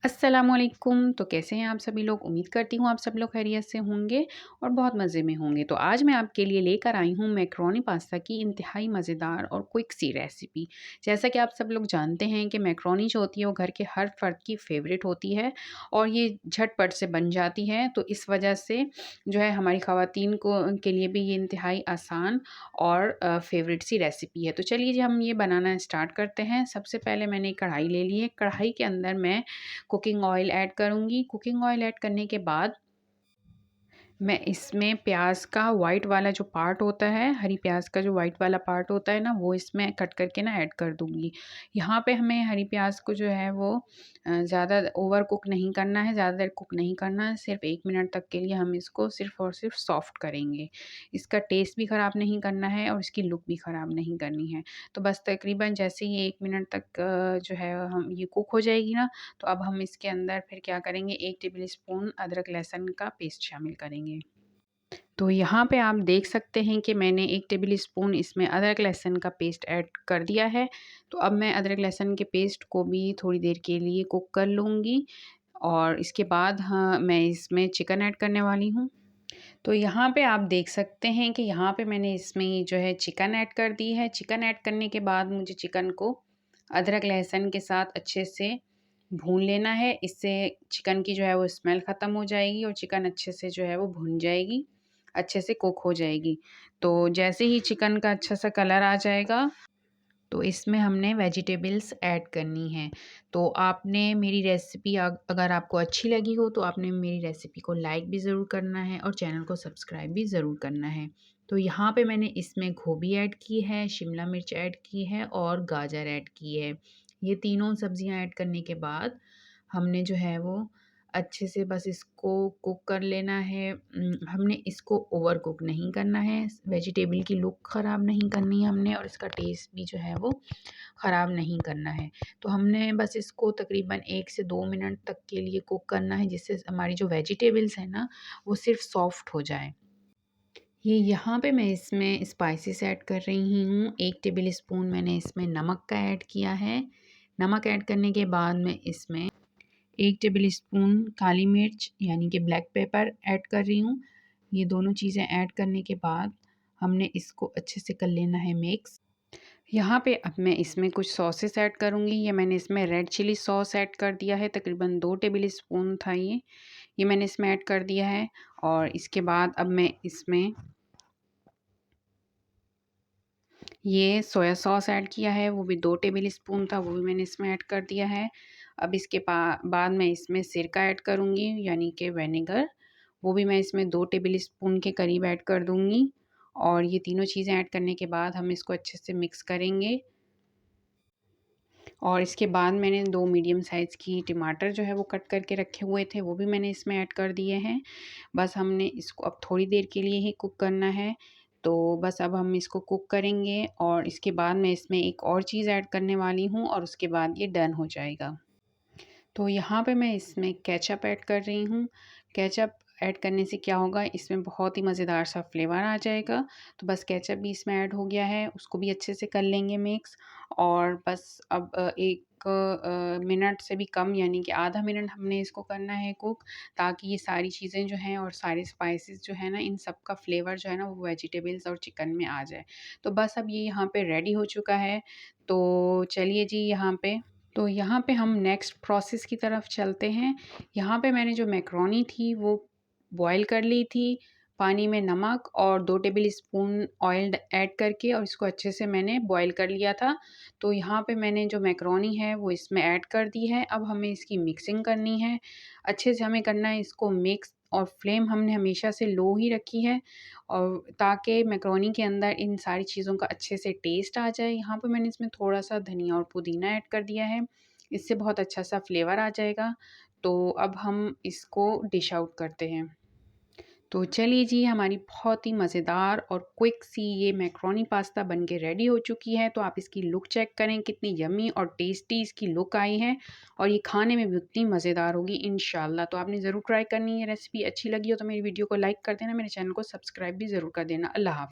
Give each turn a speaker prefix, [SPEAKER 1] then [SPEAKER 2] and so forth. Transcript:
[SPEAKER 1] अस्सलामुअलैकुम। तो कैसे हैं आप सभी लोग? उम्मीद करती हूँ आप सब लोग खैरियत से होंगे और बहुत मज़े में होंगे। तो आज मैं आपके लिए लेकर आई हूँ मैकरोनी पास्ता की इंतहाई मज़ेदार और क्विक सी रेसिपी। जैसा कि आप सब लोग जानते हैं कि मैकरोनी जो होती है वो घर के हर फ़र्द की फ़ेवरेट होती है और ये झटपट से बन जाती है। तो इस वजह से जो है हमारी ख़वातीन को के लिए भी ये इंतहाई आसान और फ़ेवरेट सी रेसिपी है। तो चलिए जी हम ये बनाना स्टार्ट करते हैं। सबसे पहले मैंने एक कढ़ाई ले ली है। कढ़ाई के अंदर मैं कुकिंग ऑयल ऐड करूँगी। कुकिंग ऑयल ऐड करने के बाद मैं इसमें प्याज का वाइट वाला जो पार्ट होता है, हरी प्याज का जो वाइट वाला पार्ट होता है ना, वो इसमें कट करके ना ऐड कर दूँगी। यहाँ पे हमें हरी प्याज को जो है वो ज़्यादा ओवर कुक नहीं करना है, ज़्यादा देर कुक नहीं करना है। सिर्फ़ 1 मिनट तक के लिए हम इसको सिर्फ़ और सिर्फ़ सॉफ्ट करेंगे। इसका टेस्ट भी ख़राब नहीं करना है और इसकी लुक भी ख़राब नहीं करनी है। तो बस तकरीबन जैसे ही 1 मिनट तक जो है हम ये कुक हो जाएगी ना, तो अब हम इसके अंदर फिर क्या करेंगे, 1 टेबल स्पून अदरक लहसुन का पेस्ट शामिल करेंगे। तो यहाँ पे आप देख सकते हैं कि मैंने 1 टेबल स्पून इसमें अदरक लहसुन का पेस्ट ऐड कर दिया है। तो अब मैं अदरक लहसुन के पेस्ट को भी थोड़ी देर के लिए कुक कर लूँगी और इसके बाद मैं इसमें चिकन ऐड करने वाली हूँ। तो यहाँ पे आप देख सकते हैं कि यहाँ पे मैंने इसमें जो है चिकन ऐड कर दी है। चिकन ऐड करने के बाद मुझे चिकन को अदरक लहसुन के साथ अच्छे से भून लेना है। इससे चिकन की जो है वो स्मेल ख़त्म हो जाएगी और चिकन अच्छे से जो है वो भुन जाएगी, अच्छे से कुक हो जाएगी। तो जैसे ही चिकन का अच्छा सा कलर आ जाएगा तो इसमें हमने वेजिटेबल्स ऐड करनी है। तो आपने मेरी रेसिपी अगर आपको अच्छी लगी हो तो आपने मेरी रेसिपी को लाइक भी ज़रूर करना है और चैनल को सब्सक्राइब भी ज़रूर करना है। तो यहाँ पे मैंने इसमें गोभी ऐड की है, शिमला मिर्च ऐड की है और गाजर ऐड की है। ये तीनों सब्जियाँ ऐड करने के बाद हमने जो है वो अच्छे से बस इसको कुक कर लेना है। हमने इसको ओवर कुक नहीं करना है, वेजिटेबल की लुक ख़राब नहीं करनी है हमने और इसका टेस्ट भी जो है वो ख़राब नहीं करना है। तो हमने बस इसको तकरीबन 1 से 2 मिनट तक के लिए कुक करना है जिससे हमारी जो वेजिटेबल्स हैं ना वो सिर्फ़ सॉफ्ट हो जाएँ। ये यहाँ पे मैं इसमें स्पाइसेस ऐड कर रही हूँ। 1 टेबल स्पून मैंने इसमें नमक का ऐड किया है। नमक ऐड करने के बाद मैं इसमें 1 टेबल स्पून काली मिर्च यानी कि ब्लैक पेपर ऐड कर रही हूँ। ये दोनों चीज़ें ऐड करने के बाद हमने इसको अच्छे से कर लेना है मिक्स। यहाँ पे अब मैं इसमें कुछ सॉसेस ऐड करूँगी। ये मैंने इसमें रेड चिली सॉस ऐड कर दिया है, तकरीबन 2 टेबल स्पून था ये। ये मैंने इसमें ऐड कर दिया है और इसके बाद अब मैं इसमें ये सोया सॉस ऐड किया है, वो भी 2 टेबल स्पून था, वो भी मैंने इसमें ऐड कर दिया है। अब इसके बाद मैं इसमें सिरका ऐड करूँगी यानी कि विनेगर, वो भी मैं इसमें 2 टेबल स्पून के करीब ऐड कर दूँगी और ये तीनों चीज़ें ऐड करने के बाद हम इसको अच्छे से मिक्स करेंगे। और इसके बाद मैंने 2 मीडियम साइज़ की टमाटर जो है वो कट करके रखे हुए थे, वो भी मैंने इसमें ऐड कर दिए हैं। बस हमने इसको अब थोड़ी देर के लिए ही कुक करना है। तो बस अब हम इसको कुक करेंगे और इसके बाद मैं इसमें एक और चीज़ ऐड करने वाली हूँ और उसके बाद ये डन हो जाएगा। तो यहाँ पे मैं इसमें केचअप ऐड कर रही हूँ। केचअप ऐड करने से क्या होगा, इसमें बहुत ही मज़ेदार सा फ्लेवर आ जाएगा। तो बस केचअप भी इसमें ऐड हो गया है, उसको भी अच्छे से कर लेंगे मिक्स और बस अब 1 मिनट से भी कम यानी कि आधा मिनट हमने इसको करना है कुक, ताकि ये सारी चीज़ें जो हैं और सारे स्पाइसेस जो है ना, इन सब का फ्लेवर जो है ना वो वेजिटेबल्स और चिकन में आ जाए। तो बस अब ये यहाँ पे रेडी हो चुका है। तो चलिए जी यहाँ पे हम नेक्स्ट प्रोसेस की तरफ चलते हैं। यहाँ पे मैंने जो मैकरोनी थी वो बॉयल कर ली थी, पानी में नमक और 2 टेबल स्पून ऑयल ऐड करके और इसको अच्छे से मैंने बॉयल कर लिया था। तो यहाँ पे मैंने जो मैकरोनी है वो इसमें ऐड कर दी है। अब हमें इसकी मिक्सिंग करनी है, अच्छे से हमें करना है इसको मिक्स और फ्लेम हमने हमेशा से लो ही रखी है और ताकि मैकरोनी के अंदर इन सारी चीज़ों का अच्छे से टेस्ट आ जाए। यहाँ पे मैंने इसमें थोड़ा-सा धनिया और पुदीना ऐड कर दिया है, इससे बहुत अच्छा सा फ्लेवर आ जाएगा। तो अब हम इसको डिश आउट करते हैं। तो चलिए जी, हमारी बहुत ही मज़ेदार और क्विक सी ये मैकरोनी पास्ता बन के रेडी हो चुकी है। तो आप इसकी लुक चेक करें, कितनी यम्मी और टेस्टी इसकी लुक आई है और ये खाने में भी उतनी मज़ेदार होगी इंशाल्लाह। तो आपने ज़रूर ट्राई करनी है। रेसिपी अच्छी लगी हो तो मेरी वीडियो को लाइक कर देना, मेरे चैनल को सब्सक्राइब भी ज़रूर कर देना। अल्लाह हाफ़िज़।